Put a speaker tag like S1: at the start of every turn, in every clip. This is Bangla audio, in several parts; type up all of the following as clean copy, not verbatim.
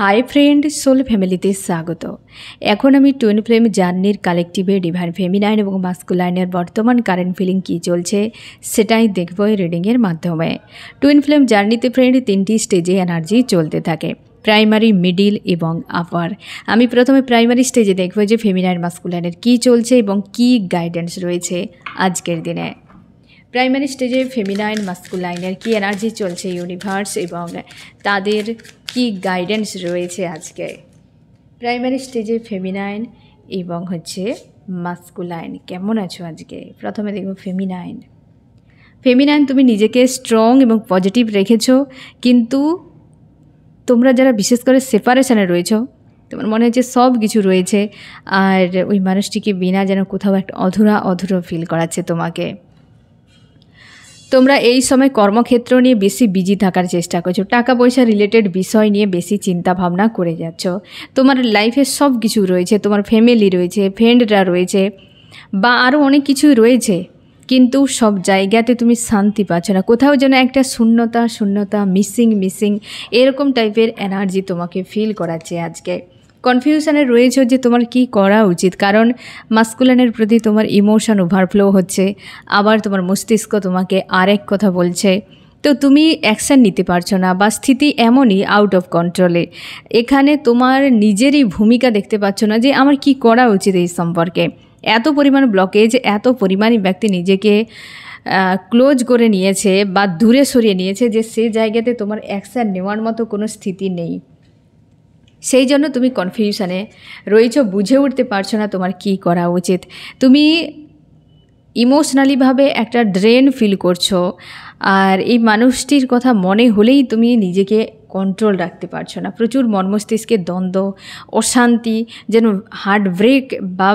S1: হাই ফ্রেন্ড, সোল ফ্যামিলিতে স্বাগত। এখন আমি টুইন ফ্লেম জার্নির কালেকটিভে ডিভাইন ফেমিনাইন এবং মাস্কুলাইনের বর্তমান কারেন্ট ফিলিং কী চলছে সেটাই দেখব এই রিডিংয়ের মাধ্যমে। টুইন ফ্লেম জার্নিতে ফ্রেন্ড 3টি স্টেজে এনার্জি চলতে থাকে, প্রাইমারি, মিডিল এবং আপার। আমি প্রথমে প্রাইমারি স্টেজে দেখব যে ফেমিনাইন মাস্কুলাইনের কী চলছে এবং কী গাইডেন্স রয়েছে আজকের দিনে। প্রাইমারি স্টেজে ফেমিনাইন মাস্কুলাইনের কী এনার্জি চলছে ইউনিভার্স এবং তাদের কি গাইডেন্স রয়েছে আজকে। প্রাইমারি স্টেজে ফেমিনাইন এবং মাস্কুলাইন কেমন আছো আজকে। প্রথমে দেখব ফেমিনাইন। তুমি নিজেকে স্ট্রং এবং পজিটিভ রেখেছো, কিন্তু তোমরা যারা বিশেষ করে সেপারেশনে রয়েছো, তোমার মনে হচ্ছে সব কিছু রয়েছে আর ওই মানুষটিকে বিনা যেন কোথাও একটা অধুরা ফিল করাচ্ছে তোমাকে। তোমরা এই সময় কর্মক্ষেত্র নিয়ে বেশি বিজি থাকার চেষ্টা করছো, টাকা পয়সা রিলেটেড বিষয় নিয়ে বেশি চিন্তা ভাবনা করে যাচ্ছ। তোমার লাইফে সব কিছু রয়েছে, তোমার ফ্যামিলি রয়েছে, ফ্রেন্ডরা রয়েছে বা আরও অনেক কিছুই রয়েছে, কিন্তু সব জায়গাতে তুমি শান্তি পাচ্ছ না। কোথাও যেন একটা শূন্যতা মিসিং এরকম টাইপের এনার্জি তোমাকে ফিল করাচ্ছে আজকে। কনফিউশনে রয়েছে যে তোমার কি করা উচিত, কারণ মাস্কুলাইনের প্রতি তোমার ইমোশন ওভারফ্লো হচ্ছে, আবার তোমার মস্তিষ্ক তোমাকে আরেক কথা বলছে, তো তুমি অ্যাকশান নিতে পারছো না বা স্থিতি এমনই আউট অফ কন্ট্রোলে। এখানে তোমার নিজেরই ভূমিকা দেখতে পাচ্ছ না যে আমার কি করা উচিত এই সম্পর্কে। এত পরিমাণ ব্লকেজ, এত পরিমাণই ব্যক্তি নিজেকে ক্লোজ করে নিয়েছে বা দূরে সরিয়ে নিয়েছে যে সেই জায়গাতে তোমার অ্যাকশান নেওয়ার মতো কোনো স্থিতি নেই। সেই জন্য তুমি কনফিউশনে রয়েছো, বুঝে উঠতে পারছো না তোমার কি করা উচিত। তুমি ইমোশনালিভাবে একটা ড্রেন ফিল করছো, আর এই মানুষটির কথা মনে হলেই তুমি নিজেকে কন্ট্রোল রাখতে পারছো না। প্রচুর মন মস্তিষ্কের দ্বন্দ্ব, অশান্তি, যেন হার্ট ব্রেক বা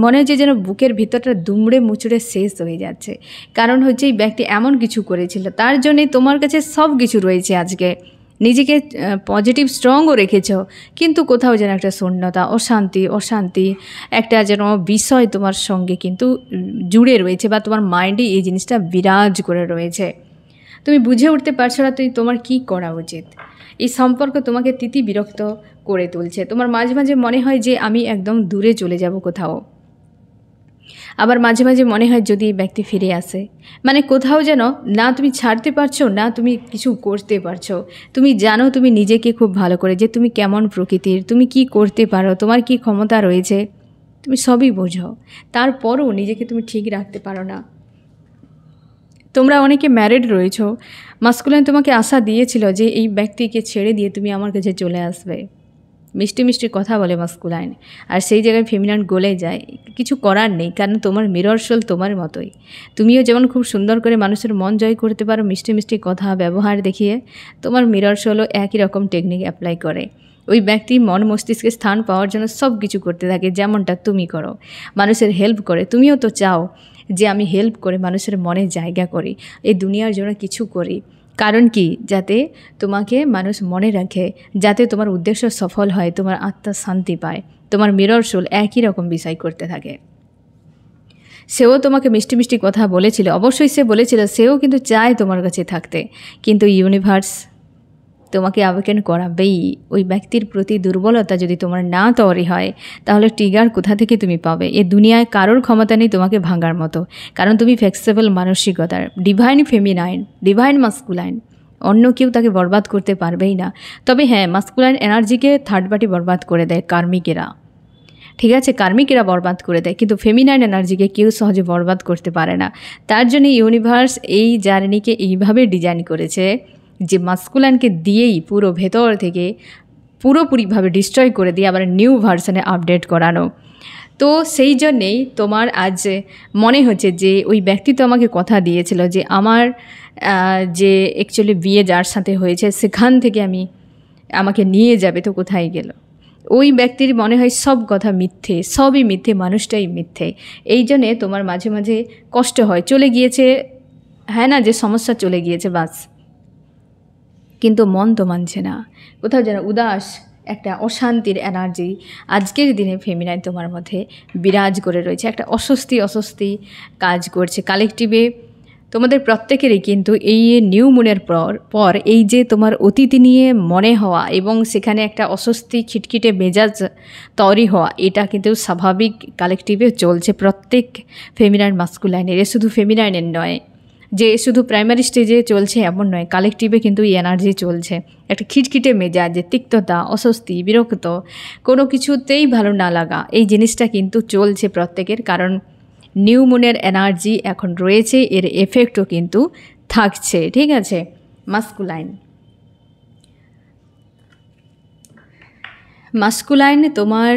S1: মনে হচ্ছে যেন বুকের ভিতরটা দুমড়ে মুচড়ে শেষ হয়ে যাচ্ছে। কারণ এই ব্যক্তি এমন কিছু করেছিল, তার জন্যে তোমার কাছে সব কিছু রয়েছে আজকে। নিজেকে পজিটিভ স্ট্রংও রেখেছ, কিন্তু কোথাও যেন একটা শূন্যতা, অশান্তি একটা যেন বিষয় তোমার সঙ্গে কিন্তু জুড়ে রয়েছে বা তোমার মাইন্ডে এই জিনিসটা বিরাজ করে রয়েছে। তুমি বুঝে উঠতে পারছো না তোমার কি করা উচিত। এই সম্পর্ক তোমাকে বিরক্ত করে তুলছে। তোমার মাঝে মাঝে মনে হয় যে আমি একদম দূরে চলে যাব কোথাও, আবার মাঝে মাঝে মনে হয় যদি এই ব্যক্তি ফিরে আসে, মানে কোথাও যেন না তুমি ছাড়তে পারছো না তুমি কিছু করতে পারছো। তুমি জানো তুমি নিজেকে খুব ভালো করে যে তুমি কেমন প্রকৃতির, তুমি কি করতে পারো, তোমার কি ক্ষমতা রয়েছে, তুমি সবই বোঝো, তারপরও নিজেকে তুমি ঠিক রাখতে পারো না। তোমরা অনেকে ম্যারিড রয়েছো, মাস্কুলাইন তোমাকে আশা দিয়েছিল যে এই ব্যক্তিকে ছেড়ে দিয়ে তুমি আমার কাছে চলে আসবে। মিষ্টি কথা বলে মাস্কুলাইন, আর সেই জায়গায় ফেমিনাইন গলে যায়। কিছু করার নেই, কারণ তোমার মিরর সোল তোমার মতোই। তুমিও যেমন খুব সুন্দর করে মানুষের মন জয় করতে পারো মিষ্টি কথা ব্যবহার দেখিয়ে, তোমার মিরর সোলও একই রকম টেকনিক অ্যাপ্লাই করে। ওই ব্যক্তি মন মস্তিষ্কে স্থান পাওয়ার জন্য সব কিছু করতে থাকে, যেমনটা তুমি করো। মানুষের হেল্প করে, তুমিও তো চাও যে আমি হেল্প করে মানুষের মনে জায়গা করি, এই দুনিয়ার জন্য কিছু করি। কারণ কি, যাতে তোমাকে মানুষ মনে রাখে, যাতে তোমার উদ্দেশ্য সফল হয়, তোমার আত্মা শান্তি পায়। তোমার মিরর সোল একই রকম বিষয় করতে থাকে। সেও তোমাকে মিষ্টি কথা বলেছিল, অবশ্যই সে বলেছিল, সেও কিন্তু চায় তোমার কাছে থাকতে, কিন্তু ইউনিভার্স তোমাকে আবেদন করাবেই। ওই ব্যক্তির প্রতি দুর্বলতা যদি তোমার না তৈরি হয়, তাহলে ট্রিগার কোথা থেকে তুমি পাবে। এ দুনিয়ায় কারোর ক্ষমতা নেই তোমাকে ভাঙার মতো, কারণ তুমি ফ্লেক্সিবল মানসিকতার, ডিভাইন ফেমিনাইন, ডিভাইন মাস্কুলাইন। অন্য কেউ তাকে বরবাদ করতে পারবেই না। তবে হ্যাঁ, মাস্কুলাইন এনার্জিকে থার্ড পার্টি বরবাদ করে দেয়, কার্মিকেরা। ঠিক আছে, কার্মিকেরা বরবাদ করে দেয়, কিন্তু ফেমিনাইন এনার্জিকে কেউ সহজে বরবাদ করতে পারে না। তার জন্য ইউনিভার্স এই জার্নিকে এইভাবে ডিজাইন করেছে যে মাস্কুলাইনকে দিয়েই পুরো ভেতর থেকে পুরোপুরিভাবে ডিস্ট্রয় করে দিয়ে আবার নিউ ভার্সনে আপডেট করানো। তো সেই জন্যেই তোমার আজ মনে হচ্ছে যে ওই ব্যক্তি তো আমাকে কথা দিয়েছিল যে আমার যে অ্যাকচুয়ালি বিয়ে যার সাথে হয়েছে সেখান থেকে আমাকে নিয়ে যাবে, তো কোথায় গেল। ওই ব্যক্তির মনে হয় সব কথা মিথ্যে, সবই মিথ্যে, মানুষটাই মিথ্যে। এই জন্যে তোমার মাঝে মাঝে কষ্ট হয়, চলে গিয়েছে, হ্যাঁ না, যে সমস্যা চলে গিয়েছে বাস, কিন্তু মন তো মানছে না। কোথাও যেন উদাস একটা অশান্তির এনার্জি আজকের দিনে ফেমিনাইন তোমার মধ্যে বিরাজ করে রয়েছে। একটা অস্বস্তি কাজ করছে কালেকটিভে। তোমাদের প্রত্যেকেরই কিন্তু এই নিউ মুনের পর এই যে তোমার অতীত নিয়ে মনে হওয়া এবং সেখানে একটা অস্বস্তি খিটখিটে মেজাজ তৈরি হওয়া, এটা কিন্তু স্বাভাবিক কালেকটিভে চলছে প্রত্যেক ফেমিনাইন মাস্কুলাইনের। এ শুধু ফেমিনাইনের নয় যে শুধু প্রাইমারি স্টেজে চলছে এমন নয়, কালেকটিভে কিন্তু এই এনার্জি চলছে। একটা খিটখিটে মেজাজ, তিক্ততা, অস্বস্তি, বিরক্ত, কোনো কিছুতেই ভালো না লাগা, এই জিনিসটা কিন্তু চলছে প্রত্যেকের। কারণ নিউ মুনের এনার্জি এখন রয়েছে, এর এফেক্টও কিন্তু থাকছে। ঠিক আছে, মাস্কুলাইন তোমার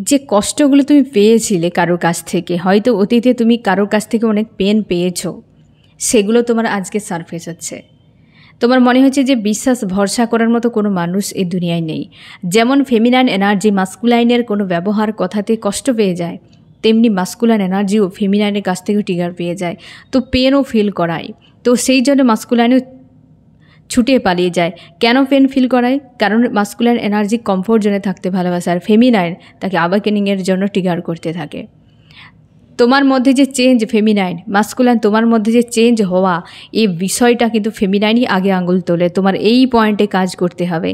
S1: যে কষ্টগুলো তুমি পেয়েছিলে কারোর কাছ থেকে, হয়তো অতীতে তুমি কারোর কাছ থেকে অনেক পেন পেয়েছো, সেগুলো তোমার আজকে সারফেস হচ্ছে। তোমার মনে হচ্ছে যে বিশ্বাস ভরসা করার মতো কোনো মানুষ এই দুনিয়ায় নেই। যেমন ফেমিনাইন এনার্জি মাস্কুলাইনের কোনো ব্যবহার কথাতে কষ্ট পেয়ে যায়, তেমনি মাস্কুলাইন এনার্জিও ফেমিনাইনের কাছ থেকেও ট্রিগার পেয়ে যায়, তো পেনও ফিল করায়। তো সেই জন্য মাস্কুলাইনও ছুটে পালিয়ে যায়। কেন পেন ফিল করায়? কারণ মাস্কুলাইন এনার্জি কমফোর্ট জোনে থাকতে ভালোবাসে, আর ফেমিনাইন তাকে অ্যাওয়াকেনিংয়ের জন্য ট্রিগার করতে থাকে। তোমার মধ্যে যে চেঞ্জ ফেমিনাইন, মাস্কুলাইন তোমার মধ্যে যে চেঞ্জ হওয়া, এই বিষয়টা কিন্তু ফেমিনাইনই আগে আঙুল তোলে। তোমার এই পয়েন্টে কাজ করতে হবে।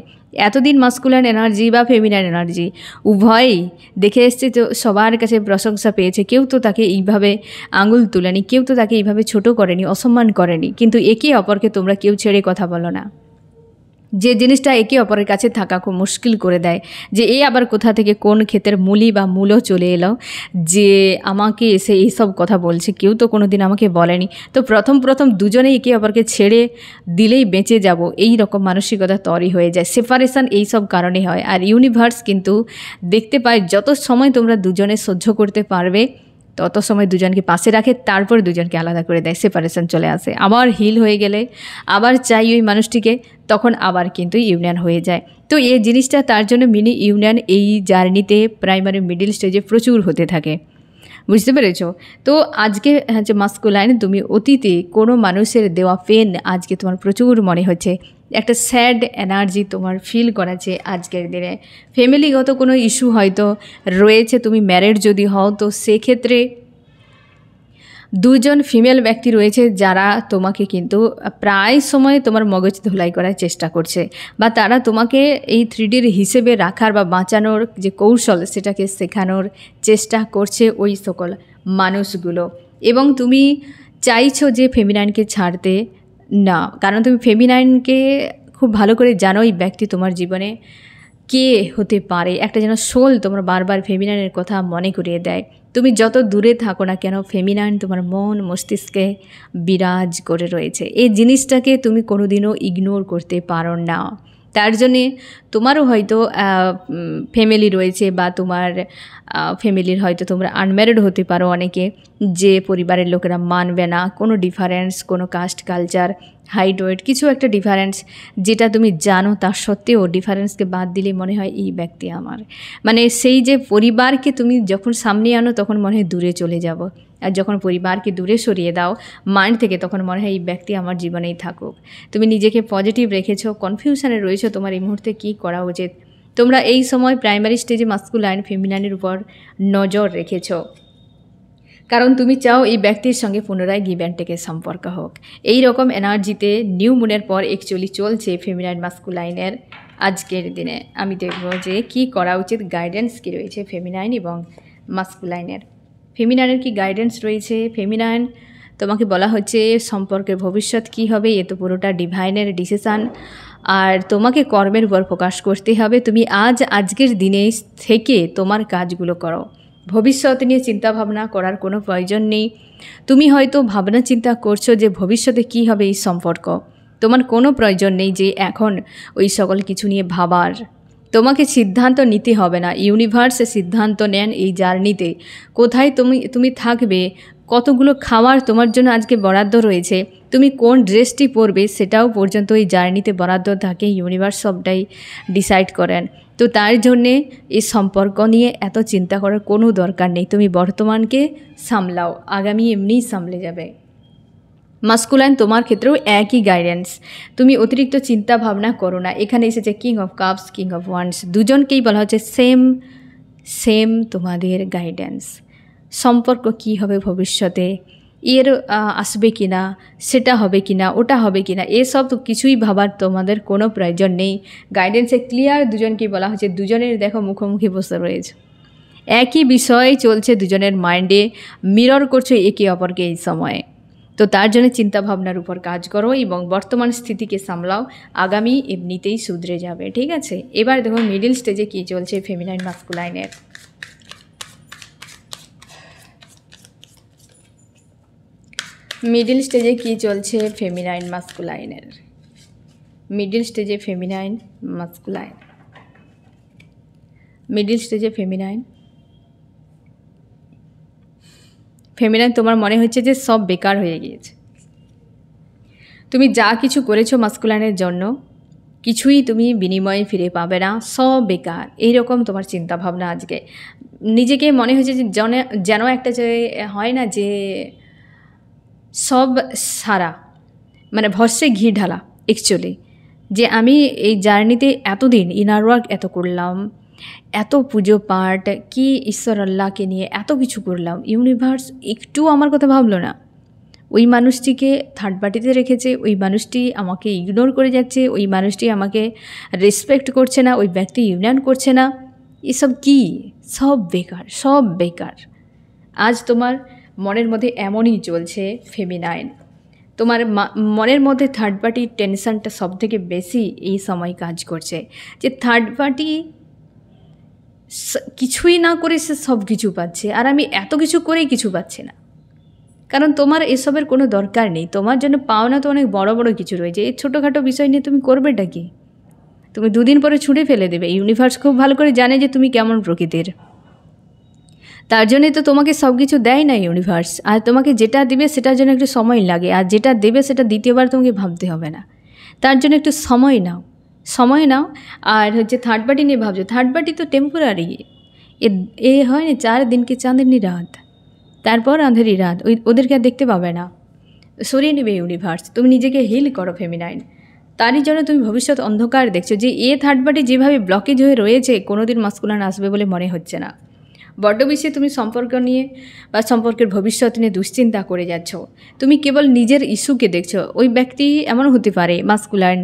S1: এতদিন মাস্কুলাইন এনার্জি বা ফেমিনাইন এনার্জি উভয়ই দেখে এসছে, তো সবার কাছে প্রশংসা পেয়েছে। কেউ তো তাকে এইভাবে আঙুল তুলেনি, কেউ তো তাকে এইভাবে ছোট করেনি, অসম্মান করেনি। কিন্তু একে অপরকে তোমরা কেউ ছেড়ে কথা বলো না, যে জিনিসটা একে অপরের কাছে থাকা খুব মুশকিল করে দেয়। যে এই আবার কোথা থেকে কোন ক্ষেতের মুলি বা মূলও চলে এলো যে আমাকে এসে এইসব কথা বলছে, কেউ তো কোনো দিন আমাকে বলেনি। তো প্রথম দুজনেই একে অপরকে ছেড়ে দিলেই বেঁচে যাব, এই রকম মানসিকতা তৈরি হয়ে যায়। সেপারেশন এই সব কারণে হয়। আর ইউনিভার্স কিন্তু দেখতে পায় যত সময় তোমরা দুজনে সহ্য করতে পারবে তত সময় দুজনকে পাশে রাখে, তারপর দুজনকে আলাদা করে দেয়, সেপারেশন চলে আসে। আবার হিল হয়ে গেলে আবার চাই ওই মানুষটিকে, তখন আবার কিন্তু ইউনিয়ন হয়ে যায়। তো এই জিনিসটা তার জন্য মিনি ইউনিয়ন এই জার্নিতে প্রাইমারি মিডিল স্টেজে প্রচুর হতে থাকে, বুঝতে পেরেছো? তো আজকে হচ্ছে মাস্কুলাইন, তুমি অতীতে কোনো মানুষের দেওয়া পেন আজকে তোমার প্রচুর মনে হচ্ছে, একটা স্যাড এনার্জি তোমার ফিল করাচ্ছে আজকের দিনে। ফ্যামিলিগত কোনো ইস্যু হয়তো রয়েছে, তুমি ম্যারিড যদি হও তো সেক্ষেত্রে দুজন ফিমেল ব্যক্তি রয়েছে যারা তোমাকে কিন্তু প্রায় সময় তোমার মগজ ধুলাই করার চেষ্টা করছে, বা তারা তোমাকে এই 3Dর হিসেবে রাখার বা বাঁচানোর যে কৌশল সেটাকে শেখানোর চেষ্টা করছে ওই সকল মানুষগুলো। এবং তুমি চাইছো যে ফেমিনাইনকে ছাড়তে না, কারণ তুমি ফেমিনাইনকে খুব ভালো করে জানো এই ব্যক্তি তোমার জীবনে কে হতে পারে। একটা যেন সোল তোমার বারবার ফেমিনাইনের কথা মনে করিয়ে দেয়। তুমি যত দূরে থাকো না কেন, ফেমিনাইন তোমার মন মস্তিষ্কে বিরাজ করে রয়েছে। এই জিনিসটাকে তুমি কোনোদিনও ইগনোর করতে পারো না। তার জন্যে তোমারও হয়তো ফ্যামিলি রয়েছে, বা তোমার ফ্যামিলির হয়তো তোমরা আনম্যারিড হতে পারো অনেকে, যে পরিবারের লোকেরা মানবে না কোনো ডিফারেন্স, কোনো কাস্ট কালচার, হাইট ওয়েট, কিছু একটা ডিফারেন্স যেটা তুমি জানো, তার সত্ত্বেও ডিফারেন্সকে বাদ দিলে মনে হয় এই ব্যক্তি আমার, মানে সেই যে পরিবারকে তুমি যখন সামনে আনো তখন মনে হয় দূরে চলে যাব, আর যখন পরিবারকে দূরে সরিয়ে দাও মাইন্ড থেকে তখন মনে হয় এই ব্যক্তি আমার জীবনেই থাকুক। তুমি নিজেকে পজিটিভ রেখেছো, কনফিউশনে রয়েছো তোমার এই মুহূর্তে কী করা উচিত। তোমরা এই সময় প্রাইমারি স্টেজে মাস্কুলাইন ফেমিনাইনের উপর নজর রেখেছো, কারণ তুমি চাও এই ব্যক্তির সঙ্গে পুনরায় গিভ অ্যান্ড টেকের সম্পর্ক হোক। এই রকম এনার্জিতে নিউ মুনের পর অ্যাকচুয়ালি চলছে ফেমিনাইন মাস্কুলাইনের আজকের দিনে। আমি দেখব যে কি করা উচিত, গাইডেন্স কী রয়েছে ফেমিনাইন এবং মাস্কুলাইনের। ফেমিনাইনের কি গাইডেন্স রয়েছে? ফেমিনাইন তোমাকে বলা হচ্ছে সম্পর্কের ভবিষ্যৎ কী হবে, এ তো পুরোটা ডিভাইনের ডিসিশান, আর তোমাকে কর্মের উপর ফোকাস করতে হবে। তুমি আজকের দিনে থেকে তোমার কাজগুলো করো, ভবিষ্যৎ নিয়ে চিন্তা ভাবনা করার কোনো প্রয়োজন নেই। তুমি হয়তো ভাবনা চিন্তা করছো যে ভবিষ্যতে কী হবে এই সম্পর্ক, তোমার কোনো প্রয়োজন নেই যে এখন ওই সকল কিছু নিয়ে ভাবার। তোমাকে সিদ্ধান্ত নিতে হবে না, ইউনিভার্স সিদ্ধান্ত নেন এই জার্নিতে কোথায় তুমি থাকবে, কতগুলো খাওয়ার তোমার জন্য আজকে বরাদ্দ রয়েছে, তুমি কোন ড্রেসটি পরবে সেটাও পর্যন্ত এই জার্নিতে বরাদ্দ থাকে, ইউনিভার্স সবটাই ডিসাইড করেন। তো তার জন্যে এই সম্পর্ক নিয়ে এত চিন্তা করার কোনো দরকার নেই। তুমি বর্তমানকে সামলাও, আগামী এমনিই সামলে যাবে। মাস্কুলাইন তোমার ক্ষেত্রেও একই গাইডেন্স, তুমি অতিরিক্ত চিন্তা ভাবনা করো না। এখানে এসেছে king of cups, king of wands, দুজনকেই বলা হচ্ছে সেম তোমাদের গাইডেন্স। সম্পর্ক কী হবে ভবিষ্যতে, এর আসবে কি না, সেটা হবে কি না, ওটা হবে কি না, এসব তো কিছুই ভাবার তোমাদের কোনো প্রয়োজন নেই। গাইডেন্সে ক্লিয়ার দুজনকেই বলা হচ্ছে, দুজনের দেখো মুখোমুখি বসে রয়েছে, একই বিষয় চলছে দুজনের মাইন্ডে, মিরর করছো একে অপরকে এই সময়ে। তো তার জন্য চিন্তাভাবনার উপর কাজ করো এবং বর্তমান স্থিতিকে সামলাও, আগামী এমনিতেই শুধরে যাবে, ঠিক আছে। এবার দেখো মিডিল স্টেজে কী চলছে ফেমিনাইন মাস্কুলাইনের। মিডিল স্টেজে কী চলছে ফেমিনাইন মাস্কুলাইনের, মিডিল স্টেজে ফেমিনাইন মাস্কুলাইন, মিডিল স্টেজে ফেমিনাইন। ফেমিনাইন তোমার মনে হচ্ছে যে সব বেকার হয়ে গিয়েছে, তুমি যা কিছু করেছো মাস্কুলাইনের জন্য কিছুই তুমি বিনিময়ে ফিরে পাবে না, সব বেকার, এইরকম তোমার চিন্তাভাবনা আজকে। নিজেকে মনে হচ্ছে যে যেন একটা যে হয় না যে সব সারা, মানে ভরসে ঘি ঢালা অ্যাকচুয়ালি, যে আমি এই জার্নিতে এতদিন ইনার ওয়ার্ক এত করলাম, এত পুজো পাঠ কি ঈশ্বর আল্লাহকে নিয়ে এত কিছু করলাম, ইউনিভার্স একটু আমার কথা ভাবলো না। ওই মানুষটিকে থার্ড পার্টিতে রেখেছে, ওই মানুষটি আমাকে ইগনোর করে যাচ্ছে, ওই মানুষটি আমাকে রেসপেক্ট করছে না, ওই ব্যক্তি ইউনিয়ন করছে না, এসব কি, সব বেকার, সব বেকার। আজ তোমার মনের মধ্যে এমনই চলছে ফেমিনাইন, তোমার মনের মধ্যে থার্ড পার্টির টেনশনটা সব থেকে বেশি এই সময় কাজ করছে, যে থার্ড পার্টি কিছুই না করে সে সব কিছু পাচ্ছে, আর আমি এত কিছু করেই কিছু পাচ্ছি না। কারণ তোমার এসবের কোনো দরকার নেই, তোমার জন্য পাওনা তো অনেক বড় বড় কিছু রয়েছে, এই ছোটোখাটো বিষয় নিয়ে তুমি করবেটা কি? তুমি দুদিন পরে ছুঁড়ে ফেলে দেবে। ইউনিভার্স খুব ভালো করে জানে যে তুমি কেমন প্রকৃতির, তার জন্যই তো তোমাকে সব কিছু দেয় না ইউনিভার্স। আর তোমাকে যেটা দেবে সেটার জন্য একটু সময় লাগে, আর যেটা দেবে সেটা দ্বিতীয়বার তোমাকে ভাবতে হবে না, তার জন্য একটু সময় নাও, সময় নাও। আর হচ্ছে থার্ড পার্টি নিয়ে ভাবছো, থার্ড পার্টি তো টেম্পোরারি, এ হয় না 4 দিনকে চাঁদনি রাত, তারপর আঁধেরি রাত, ওদেরকে আর দেখতে পাবে না, সরিয়ে নেবে ইউনিভার্স। তুমি নিজেকে হিল করো ফেমিনাইন, তারই জন্য তুমি ভবিষ্যৎ অন্ধকার দেখছো, যে থার্ড পার্টি যেভাবে ব্লকেজ হয়ে রয়েছে কোনোদিন মাস্কুলাইন আসবে বলে মনে হচ্ছে না। বড্ড বেশি তুমি সম্পর্ক নিয়ে বা সম্পর্কের ভবিষ্যৎ নিয়ে দুশ্চিন্তা করে যাচ্ছ, তুমি কেবল নিজের ইস্যুকে দেখছো। ওই ব্যক্তি এমন হতে পারে মাস্কুলাইন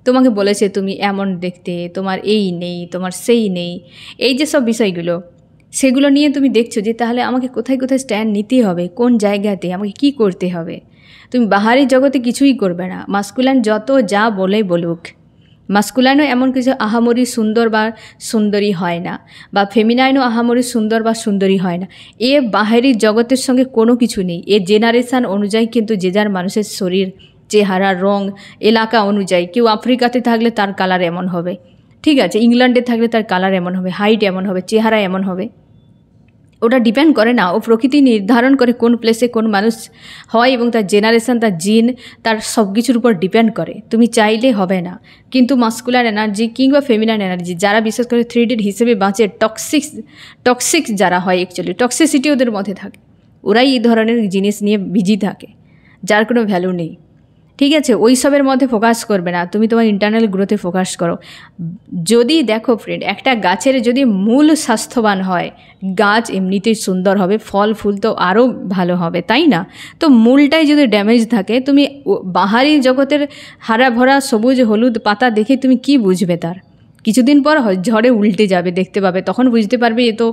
S1: তোমাকে বলেছে তুমি এমন দেখতে, তোমার এই নেই, তোমার সেই নেই, এই যে সব বিষয়গুলো, সেগুলো নিয়ে তুমি দেখছো যে তাহলে আমাকে কোথায় কোথায় স্ট্যান্ড নিতে হবে, কোন জায়গাতে আমাকে কি করতে হবে। তুমি বাহারি জগতে কিছুই করবে না, মাস্কুলাইন যত যা বলে বলুক। মাস্কুলাইনও এমন কিছু আহামরি সুন্দর বা সুন্দরী হয় না, বা ফেমিনাইনও আহামরি সুন্দর বা সুন্দরী হয় না। এ বাহারি জগতের সঙ্গে কোনো কিছু নেই। এ জেনারেশান অনুযায়ী কিন্তু যে যার মানুষের শরীর, চেহারা, রং, এলাকা অনুযায়ী, কেউ আফ্রিকাতে থাকলে তার কালার এমন হবে, ঠিক আছে, ইংল্যান্ডে থাকলে তার কালার এমন হবে, হাইট এমন হবে, চেহারা এমন হবে। ওটা ডিপেন্ড করে না, ও প্রকৃতি নির্ধারণ করে কোন প্লেসে কোন মানুষ হয়, এবং তার জেনারেশান, তার জিন, তার সব কিছুর উপর ডিপেন্ড করে। তুমি চাইলে হবে না। কিন্তু মাস্কুলার এনার্জি কিংবা ফেমিনাইন এনার্জি যারা বিশেষ করে 3D হিসেবে বাঁচে, টক্সিক যারা হয়, অ্যাকচুয়ালি টক্সিসিটি ওদের মধ্যে থাকে, ওরাই এই ধরনের জিনিস নিয়ে বিজি থাকে, যার কোনো ভ্যালু নেই, ঠিক আছে। ওই সবের মধ্যে ফোকাস করবে না, তুমি তোমার ইন্টারনাল গ্রোথে ফোকাস করো। যদি দেখো ফ্রেন্ড, একটা গাছের যদি মূল স্বাস্থ্যবান হয়, গাছ এমনিতেই সুন্দর হবে, ফল ফুল তো আরও ভালো হবে, তাই না? তো মূলটাই যদি ড্যামেজ থাকে, তুমি বাহারি জগতের হারা ভরা সবুজ হলুদ পাতা দেখে তুমি কি বুঝবে? তার কিছুদিন পর ঝড়ে উল্টে যাবে, দেখতে পাবে, তখন বুঝতে পারবে এ তো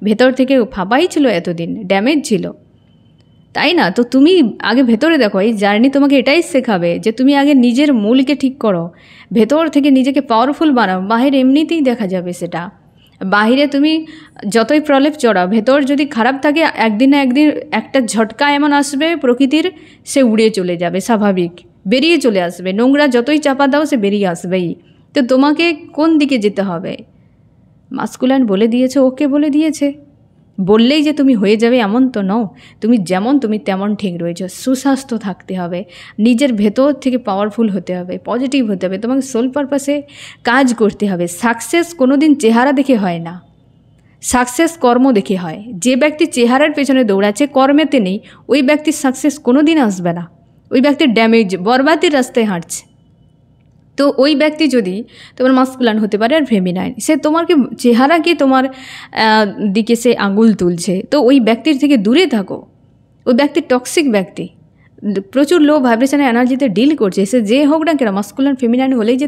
S1: ভেতর থেকে ফাঁপাই ছিল, এতদিন ড্যামেজ ছিল, তাই না? তো তুমি আগে ভেতরে দেখো, এই জার্নি তোমাকে এটাই শেখাবে যে তুমি আগে নিজের মূলকে ঠিক করো, ভেতর থেকে নিজেকে পাওয়ারফুল বানাও। বাহিরে এমনিতেই দেখা যাবে সেটা, বাহিরে তুমি যতই প্রলেপ চড়াও, ভেতর যদি খারাপ থাকে, একদিন না একদিন একটা ঝটকা এমন আসবে প্রকৃতির, সে উড়ে চলে যাবে, স্বাভাবিক বেরিয়ে চলে আসবে। নোংরা যতই চাপা দাও, সে বেরিয়ে আসবেই। তো তোমাকে কোন দিকে যেতে হবে? মাস্কুলাইন বলে দিয়েছে, ওকে বলে দিয়েছে, বললেই যে তুমি হয়ে যাবে এমন তো নও। তুমি যেমন তুমি তেমন ঠিক রয়েছ। সুস্বাস্থ্য থাকতে হবে, নিজের ভেতর থেকে পাওয়ারফুল হতে হবে, পজিটিভ হতে হবে, তোমাকে সোল পারপাসে কাজ করতে হবে। সাকসেস কোনো দিন চেহারা দেখে হয় না, সাকসেস কর্ম দেখে হয়। যে ব্যক্তি চেহারার পেছনে দৌড়াচ্ছে, কর্মেতে নেই, ওই ব্যক্তির সাকসেস কোনো দিন আসবে না। ওই ব্যক্তির ড্যামেজ, বরবাদের রাস্তায় হাঁটছে। তো ওই ব্যক্তি যদি তোমার মাস্কুলাইন হতে পারে আর ফেমিনাইন, সে তোমাকে চেহারাকে তোমার দিকে সে আঙুল তুলছে, তো ওই ব্যক্তির থেকে দূরে থাকো। ওই ব্যক্তি টক্সিক ব্যক্তি, প্রচুর লো ভাইব্রেশনের এনার্জিতে ডিল করছে। সে যে হোক না কেন, মাস্কুলাইন ফেমিনাইন হলেই যে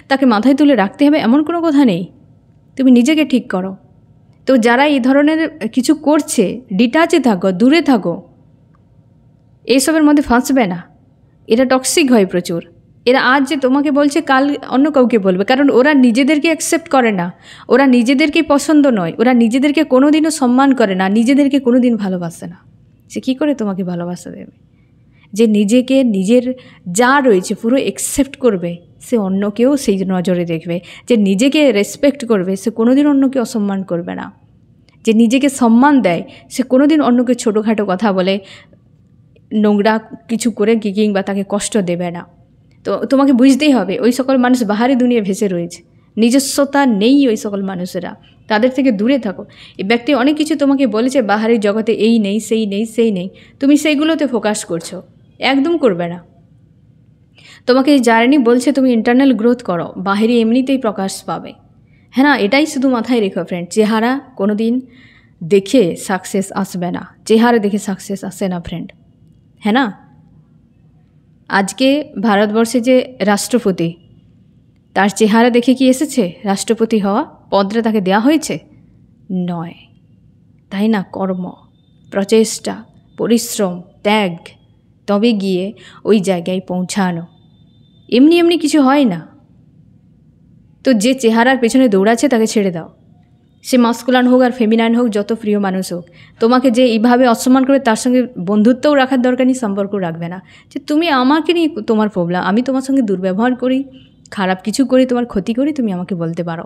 S1: তাকে মাথায় তুলে রাখতে হবে এমন কোনো কথা নেই। তুমি নিজেকে ঠিক করো। তো যারা এই ধরনের কিছু করছে, ডিটাচে থাকো, দূরে থাকো, এইসবের মধ্যে ফাঁসবে না। এরা টক্সিক হয় প্রচুর। এরা আজ যে তোমাকে বলছে কাল অন্য কাউকে বলবে, কারণ ওরা নিজেদেরকে অ্যাকসেপ্ট করে না, ওরা নিজেদেরকেই পছন্দ নয়, ওরা নিজেদেরকে কোনো দিনও সম্মান করে না, নিজেদেরকে কোনো দিন ভালোবাসে না। সে কী করে তোমাকে ভালোবাসা দেবে? যে নিজেকে নিজের যা রয়েছে পুরো অ্যাকসেপ্ট করবে, সে অন্যকেও সেই নজরে দেখবে। যে নিজেকে রেসপেক্ট করবে, সে কোনো দিন অন্যকে অসম্মান করবে না। যে নিজেকে সম্মান দেয়, সে কোনো দিন অন্যকে ছোটোখাটো কথা বলে, নোংরা কিছু করে কিংবা তাকে কষ্ট দেবে না। তো তোমাকে বুঝতেই হবে ওই সকল মানুষ বাহারি দুনিয়া ভেসে রয়েছে, নিজস্বতা নেই ওই সকল মানুষেরা, তাদের থেকে দূরে থাকো। এই ব্যক্তি অনেক কিছু তোমাকে বলেছে বাহারি জগতে, এই নেই সেই নেই সেই নেই, তুমি সেইগুলোতে ফোকাস করছো, একদম করবে না। তোমাকে এই জার্নি বলছে তুমি ইন্টারনাল গ্রোথ করো, বাহিরে এমনিতেই প্রকাশ পাবে। হ্যাঁ না, এটাই শুধু মাথায় রেখো ফ্রেন্ড। চেহারা কোনো দিন দেখে সাকসেস আসবে না, চেহারা দেখে সাকসেস আসে না ফ্রেন্ড। হ্যাঁ না, আজকে ভারতবর্ষে যে রাষ্ট্রপতি, তার চেহারা দেখে কি এসেছে রাষ্ট্রপতি হওয়া? পদটা তাকে দেওয়া হয়েছে? নয়, তাই না? কর্ম, প্রচেষ্টা, পরিশ্রম, ত্যাগ, তবে গিয়ে ওই জায়গায় পৌঁছানো। এমনি এমনি কিছু হয় না। তো যে চেহারার পেছনে দৌড়াচ্ছে তাকে ছেড়ে দাও। সে মাস্কুলান হোক আর ফেমিনাইন হোক, যত প্রিয় মানুষ হোক, তোমাকে যে এইভাবে অসম্মান করে তার সঙ্গে বন্ধুত্বও রাখার দরকার নেই, সম্পর্ক রাখবে না। যে তুমি আমাকে নিয়ে তোমার প্রবলেম, আমি তোমার সঙ্গে দুর্ব্যবহার করি, খারাপ কিছু করি, তোমার ক্ষতি করি, তুমি আমাকে বলতে পারো।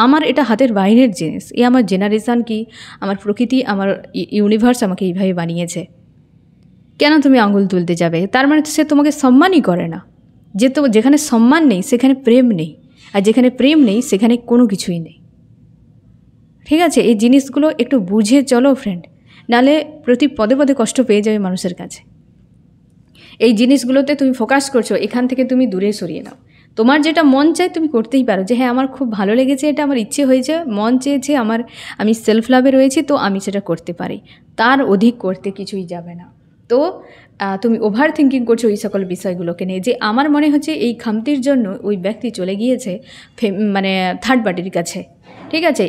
S1: আমার এটা হাতের বাইরের জিনিস, এ আমার জেনারেশান কি, আমার প্রকৃতি, আমার ইউনিভার্স আমাকে এইভাবে বানিয়েছে। কেন তুমি আঙুল তুলতে যাবে? তার মানে সে তোমাকে সম্মানই করে না। যেখানে সম্মান নেই সেখানে প্রেম নেই, আর যেখানে প্রেম নেই সেখানে কোনো কিছুই নেই। ঠিক আছে, এই জিনিসগুলো একটু বুঝে চলো ফ্রেন্ড, নাহলে প্রতি পদে পদে কষ্ট পেয়ে যাবে মানুষের কাছে। এই জিনিসগুলোতে তুমি ফোকাস করছো, এখান থেকে তুমি দূরে সরিয়ে নাও। তোমার যেটা মন চায় তুমি করতেই পারো, যে হ্যাঁ আমার খুব ভালো লেগেছে, এটা আমার ইচ্ছে হয়েছে, মন চেয়েছে, আমি সেলফ লাভে রয়েছি, তো আমি সেটা করতে পারি। তার অধিক করতে কিছুই যাবে না। তো তুমি ওভার থিঙ্কিং করছো এই সকল বিষয়গুলোকে নিয়ে, যে আমার মনে হচ্ছে এই খামতির জন্য ওই ব্যক্তি চলে গিয়েছে মানে থার্ড পার্টির কাছে। ঠিক আছে,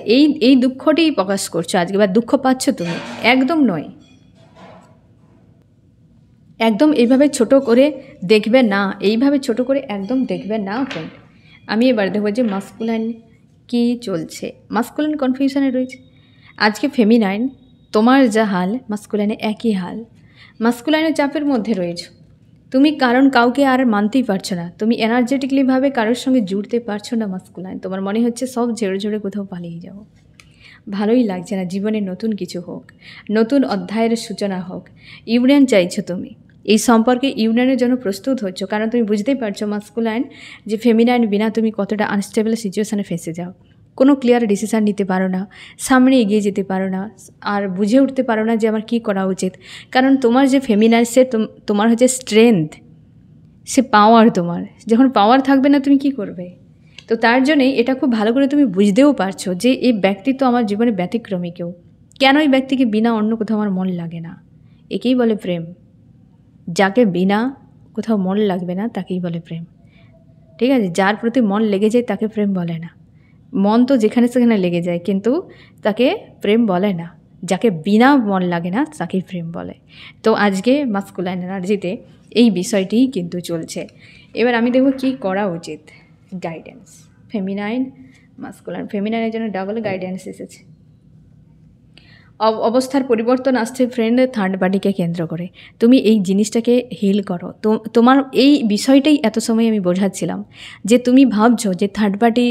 S1: এই দুঃখটাই প্রকাশ করছো আজকে, বা দুঃখ পাচ্ছ তুমি। একদম নয়, একদম এইভাবে ছোট করে দেখবে না, এইভাবে ছোট করে একদম দেখবে না ফ্রেন্ড। আমি এবার দেখবো যে মাস্কুলাইন কী চলছে। মাস্কুলাইন কনফিউশনে রয়েছে। আজকে ফেমিনাইন তোমার যা হাল, মাস্কুলাইনে একই হাল। মাস্কুলাইনের চাপের মধ্যে রয়েছে তুমি, কারণ কাউকে আর মানতেই পারছো না, তুমি এনার্জেটিকলিভাবে কারোর সঙ্গে জুড়তে পারছো না। মাস্কুলাইন তোমার মনে হচ্ছে সব ঝেড়ে ঝেড়ে কোথাও পালিয়ে যাও, ভালোই লাগছে না, জীবনে নতুন কিছু হোক, নতুন অধ্যায়ের সূচনা হোক। ইউনিয়ন চাইছো তুমি, এই সম্পর্কে ইউনিয়নের জন্য প্রস্তুত হচ্ছ, কারণ তুমি বুঝতেই পারছো মাস্কুলাইন যে ফেমিনাইন বিনা তুমি কতটা আনস্টেবল সিচুয়েশানে ফেসে যাও। কোনো ক্লিয়ার ডিসিশান নিতে পারো না, সামনে এগিয়ে যেতে পারো না, আর বুঝে উঠতে পারো না যে আমার কী করা উচিত। কারণ তোমার যে ফেমিনাইন, সে তোমার হচ্ছে স্ট্রেংথ, সে পাওয়ার। তোমার যখন পাওয়ার থাকবে না তুমি কি করবে? তো তার জন্যে এটা খুব ভালো করে তুমি বুঝতেও পারছো যে এই ব্যক্তি তো আমার জীবনে ব্যতিক্রমী কেউ। কেন এই ব্যক্তিকে বিনা অন্য কোথাও আমার মন লাগে না? একেই বলে প্রেম। যাকে বিনা কোথাও মন লাগবে না তাকেই বলে প্রেম। ঠিক আছে, যার প্রতি মন লেগে যায় তাকে প্রেম বলে না। মন তো যেখানে সেখানে লেগে যায়, কিন্তু তাকে প্রেম বলে না। যাকে বিনা মন লাগে না তাকেই প্রেম বলে। তো আজকে মাস্কুলাইন এনার্জিতে এই বিষয়টিই কিন্তু চলছে। এবার আমি দেখব কী করা উচিত। Guidance, feminine, masculine. ফেমিনাইনের জন্য ডাবল গাইডেন্স এসেছে। অবস্থার পরিবর্তন আসছে ফ্রেন্ড থার্ড পার্টিকে কেন্দ্র করে। তুমি এই জিনিসটাকে হিল করো। তো তোমার এই বিষয়টাই এত সময় আমি বোঝাচ্ছিলাম, যে তুমি ভাবছো যে থার্ড পার্টি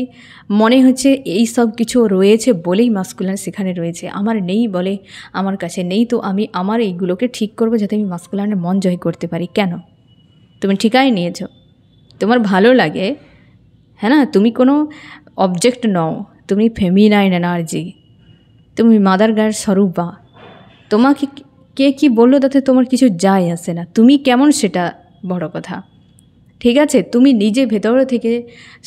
S1: মনে হচ্ছে এই সব কিছু রয়েছে বলেই মাস্কুলাইন সেখানে রয়েছে, আমার নেই বলে আমার কাছে নেই, তো আমি আমার এইগুলোকে ঠিক করবো যাতে আমি মাস্কুলাইনের মন জয় করতে পারি। কেন? তুমি ঠিকাই নিয়েছো, তোমার ভালো লাগে, হ্যাঁ না? তুমি কোনো অবজেক্ট নও, তুমি ফেমিনাইন এনার্জি, তুমি মাদার গায়ের স্বরূপা। তোমাকে কে কী বললো তাতে তোমার কিছু যায় আসে না, তুমি কেমন সেটা বড় কথা। ঠিক আছে, তুমি নিজে ভেতর থেকে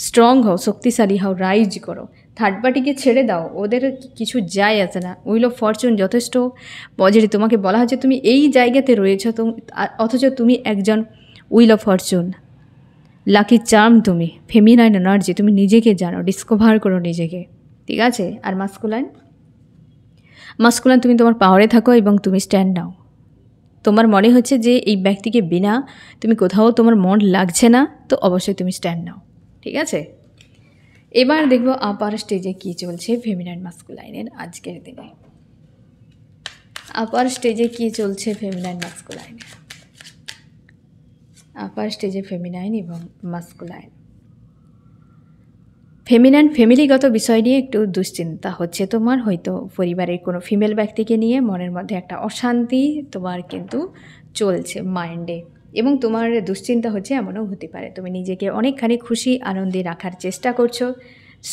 S1: স্ট্রং হও, শক্তিশালী হও, রাইজ করো, থার্ড পার্টিকে ছেড়ে দাও, ওদের কিছু যায় আসে না। উইল অফ ফরচুন যথেষ্ট পজিটিভ। তোমাকে বলা হচ্ছে তুমি এই জায়গাতে রয়েছো, অথচ তুমি একজন will of Fortune, lucky charm, তুমি ফেমিনাইন এনার্জি, তুমি নিজেকে জানো, ডিসকভার করো নিজেকে, ঠিক আছে। আর মাস্কুলাইন তুমি তোমার পাওয়ারে থাকো এবং তুমি স্ট্যান্ড নাও। তোমার মনে হচ্ছে যে এই ব্যক্তিকে বিনা তুমি কোথাও তোমার মন লাগছে না, তো অবশ্যই তুমি স্ট্যান্ড নাও, ঠিক আছে। এবার দেখবো আপার স্টেজে কী চলছে ফেমিনাইন মাস্কুলাইনের আজকের দিনে। আপার স্টেজে কী চলছে ফেমিনাইন মাস্কুলাইনের, আপার স্টেজে ফেমিনাইন এবং মাস্কুলাইন। ফেমিনাইন ফ্যামিলিগত বিষয় নিয়ে একটু দুশ্চিন্তা হচ্ছে তোমার, হয়তো পরিবারের কোনো ফিমেল ব্যক্তিকে নিয়ে মনের মধ্যে একটা অশান্তি তোমার কিন্তু চলছে মাইন্ডে, এবং তোমার দুশ্চিন্তা হচ্ছে এমনও হতে পারে তুমি নিজেকে অনেকখানি খুশি আনন্দে রাখার চেষ্টা করছো।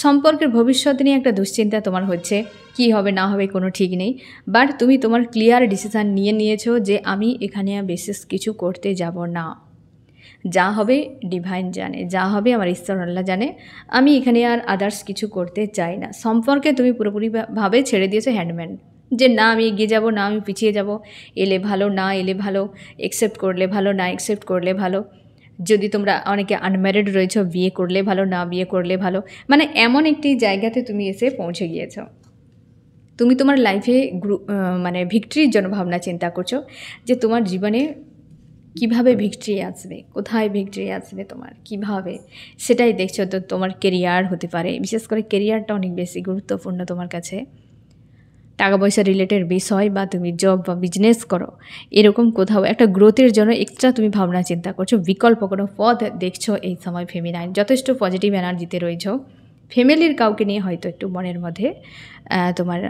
S1: সম্পর্কের ভবিষ্যৎ নিয়ে একটা দুশ্চিন্তা তোমার হচ্ছে, কি হবে না হবে কোনো ঠিক নেই, বাট তুমি তোমার ক্লিয়ার ডিসিশান নিয়েছো যে আমি এখানে বিশেষ কিছু করতে যাব না, যা হবে ডিভাইন জানে, যা হবে আমার ঈশ্বর আল্লাহ জানে, আমি এখানে আর আদার্স কিছু করতে চাই না। সম্পর্কে তুমি পুরোপুরিভাবে ছেড়ে দিয়েছো হ্যান্ডম্যান, যে না আমি এগিয়ে যাব, না আমি পিছিয়ে যাব, এলে ভালো না এলে ভালো, অ্যাকসেপ্ট করলে ভালো না অ্যাকসেপ্ট করলে ভালো, যদি তোমরা অনেকে আনম্যারিড রয়েছো বিয়ে করলে ভালো না বিয়ে করলে ভালো, মানে এমন একটি জায়গাতে তুমি এসে পৌঁছে গিয়েছো। তুমি তোমার লাইফে মানে ভিক্টরির জন্য ভাবনা চিন্তা করছো, যে তোমার জীবনে কিভাবে ভিক্টরি আসবে, কোথায় ভিক্টরি আসবে তোমার, কিভাবে, সেটাই দেখছো। তো তোমার কেরিয়ার হতে পারে, বিশেষ করে কেরিয়ারটা অনেক বেশি গুরুত্বপূর্ণ তোমার কাছে, টাকা পয়সা রিলেটেড বিষয়, বা তুমি জব বা বিজনেস করো, এরকম কোথাও একটা গ্রোথের জন্য এক্সট্রা তুমি ভাবনা চিন্তা করছো, বিকল্প কোনো পথ দেখছো। এই সময় ফেমিনাইন যথেষ্ট পজিটিভ এনার্জিতে রয়েছ। ফ্যামিলির কাউকে নিয়ে হয়তো একটু মনের মধ্যে তোমার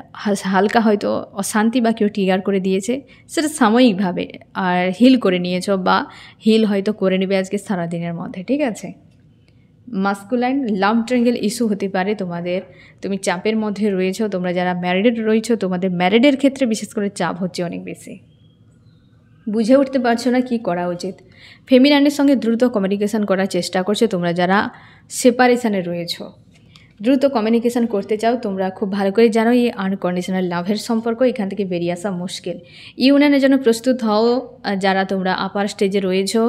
S1: হালকা হয়তো অশান্তি বা কেউ ট্রিগার করে দিয়েছে, সেটা সাময়িকভাবে আর হিল করে নিয়েছো, বা হিল হয়তো করে নেবে আজকে সারাদিনের মধ্যে, ঠিক আছে। মাস্কুলাইন লাভ ট্রায়াঙ্গেল ইস্যু হতে পারে তোমাদের, তুমি চাপের মধ্যে রয়েছো। তোমরা যারা ম্যারিড রয়েছো, তোমাদের ম্যারিডের ক্ষেত্রে বিশেষ করে চাপ হচ্ছে অনেক বেশি, বুঝে উঠতে পারছো না কি করা উচিত। ফেমিনাইনের সঙ্গে দ্রুত কমিউনিকেশান করার চেষ্টা করছো। তোমরা যারা সেপারেশানে রয়েছো, দ্রুত কমিউনিকেশান করতে চাও, তোমরা খুব ভালো করে জানো এই আনকন্ডিশনাল লাভের সম্পর্ক এখান থেকে বেরিয়ে আসা মুশকিল। ইউনিয়নের জন্য প্রস্তুত হও। যারা তোমরা আপার স্টেজে রয়েছো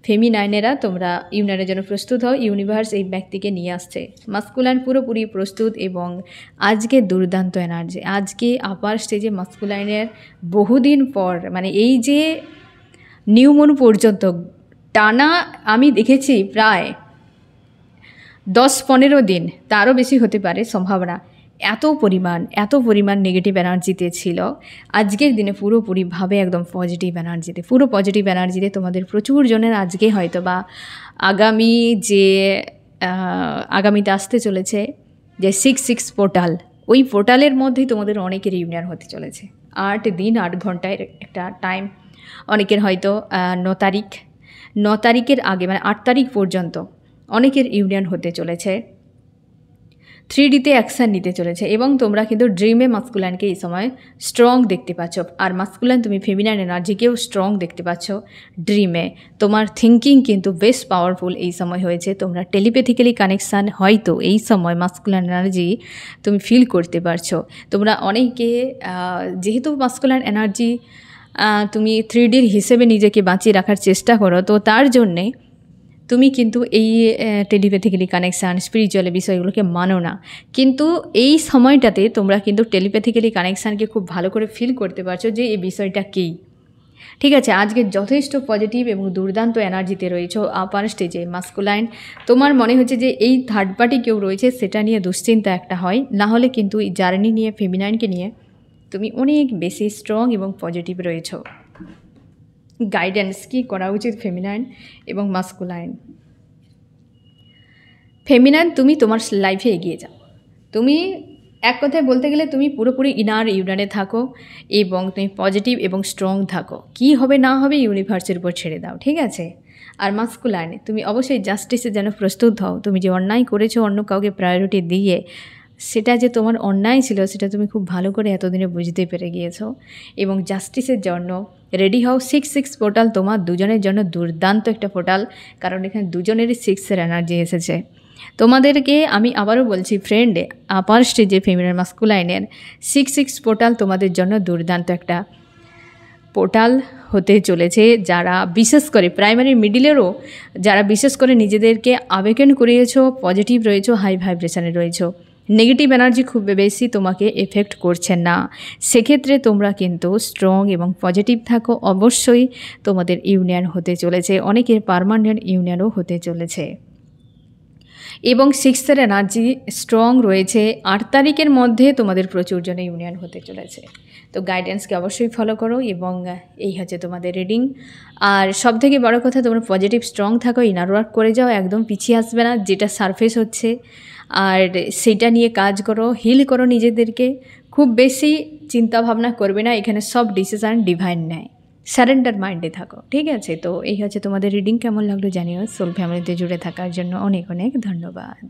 S1: ফেমিনাইনেরা, তোমরা ইউনিয়নের জন্য প্রস্তুত হও। ইউনিভার্স এই ব্যক্তিকে নিয়ে আসছে। মাস্কুলাইন পুরোপুরি প্রস্তুত, এবং আজকে দুর্দান্ত এনার্জি। আজকে আপার স্টেজে মাস্কুলাইনের বহুদিন পর, মানে এই যে নিউ মুন পর্যন্ত টানা আমি দেখেছি প্রায় 10-15 দিন, তারও বেশি হতে পারে সম্ভাবনা, এত পরিমাণ নেগেটিভ এনার্জিতে ছিল। আজকের দিনে পুরোপুরিভাবে একদম পজিটিভ এনার্জিতে, পুরো পজিটিভ এনার্জিতে তোমাদের প্রচুর জনের আজকে হয়তো বা আগামীতে আসতে চলেছে যে 6-6 পোর্টাল, ওই পোর্টালের মধ্যেই তোমাদের অনেকের ইউনিয়ন হতে চলেছে। 8 দিন 8 ঘন্টায় একটা টাইম, অনেকের হয়তো 9 তারিখের আগে, মানে 8 তারিখ পর্যন্ত অনেকের ইউনিয়ন হতে চলেছে, 3Dতে অ্যাকশান নিতে চলেছে। এবং তোমরা কিন্তু ড্রিমে মাস্কুলাইনকে এই সময় স্ট্রং দেখতে পাচ্ছ, আর মাস্কুলাইন তুমি ফেমিনাইন এনার্জিকেও স্ট্রং দেখতে পাচ্ছ ড্রিমে। তোমার থিঙ্কিং কিন্তু বেশ পাওয়ারফুল এই সময় হয়েছে। তোমরা টেলিপ্যাথিক্যালি কানেকশান হয়তো এই সময় মাস্কুলাইন এনার্জি তুমি ফিল করতে পারছো। তোমরা অনেকে যেহেতু মাস্কুলাইন এনার্জি তুমি 3Dর হিসেবে নিজেকে বাঁচিয়ে রাখার চেষ্টা করো, তো তার জন্যে তুমি কিন্তু এই টেলিপ্যাথিক্যালি কানেকশান স্পিরিচুয়াল বিষয়গুলোকে মানো না, কিন্তু এই সময়টাতে তোমরা কিন্তু টেলিপ্যাথিক্যালি কানেকশানকে খুব ভালো করে ফিল করতে পারছো যে এই বিষয়টা কী, ঠিক আছে। আজকে যথেষ্ট পজিটিভ এবং দুর্দান্ত এনার্জিতে রয়েছো আপার স্টেজে মাস্কুলাইন। তোমার মনে হচ্ছে যে এই থার্ড পার্টি কেউ রয়েছে, সেটা নিয়ে দুশ্চিন্তা একটা হয়, না হলে কিন্তু এই জার্নি নিয়ে ফেমিনাইনকে নিয়ে তুমি অনেক বেশি স্ট্রং এবং পজিটিভ রয়েছো। গাইডেন্স কী করা উচিত ফেমিনাইন এবং মাস্কুলাইন। ফেমিনাইন তুমি তোমার লাইফে এগিয়ে যাও, তুমি এক কথায় বলতে গেলে তুমি পুরোপুরি ইনার ইউনিয়নে থাকো, এবং তুমি পজিটিভ এবং স্ট্রং থাকো। কি হবে না হবে ইউনিভার্সের উপর ছেড়ে দাও, ঠিক আছে। আর মাস্কুলাইন তুমি অবশ্যই জাস্টিসের জন্য প্রস্তুত হও। তুমি যে অন্যায় করেছো অন্য কাউকে প্রায়োরিটি দিয়ে, সেটা যে তোমার অন্যায় ছিল সেটা তুমি খুব ভালো করে এতদিনে বুঝতে পেরে গিয়েছো, এবং জাস্টিসের জন্য রেডি হও। 6-6 পোর্টাল তোমার দুজনের জন্য দুর্দান্ত একটা পোর্টাল, কারণ এখানে দুজনেরই 6-এর এনার্জি এসেছে। তোমাদেরকে আমি আবারও বলছি ফ্রেন্ড, আপার স্টেজে ফেমিনাইন মাস্কুলাইনের 6-6 পোর্টাল তোমাদের জন্য দুর্দান্ত একটা পোর্টাল হতে চলেছে। যারা বিশেষ করে প্রাইমারি মিডিলেরও যারা বিশেষ করে নিজেদেরকে আবেগন করিয়েছো, পজিটিভ রয়েছো, হাই ভাইব্রেশনে রয়েছো, নেগেটিভ এনার্জি খুব বেশি তোমাকে এফেক্ট করছে না, সেক্ষেত্রে তোমরা কিন্তু স্ট্রং এবং পজিটিভ থাকো। অবশ্যই তোমাদের ইউনিয়ন হতে চলেছে, অনেকের পার্মানেন্ট ইউনিয়নও হতে চলেছে এবং 6-এর এনার্জি স্ট্রং রয়েছে। 8 তারিখের মধ্যে তোমাদের প্রচুর জন ইউনিয়ন হতে চলেছে। তো গাইডেন্সকে অবশ্যই ফলো করো এবং এই হচ্ছে তোমাদের রিডিং। আর সবথেকে বড় কথা, তোমরা পজিটিভ স্ট্রং থাকো, ইনার ওয়ার্ক করে যাও, একদম পিছিয়ে আসবে না। যেটা সারফেস হচ্ছে আর সেটা নিয়ে কাজ করো, হিল করো নিজেদেরকে, খুব বেশি চিন্তা ভাবনা করবে না। এখানে সব ডিসিশান ডিভাইন নেয়, সারেন্ডার মাইন্ডে থাকো, ঠিক আছে? তো এই হচ্ছে তোমাদের রিডিং। কেমন লাগলো জানিও। সোল ফ্যামিলিতে জুড়ে থাকার জন্য অনেক অনেক ধন্যবাদ।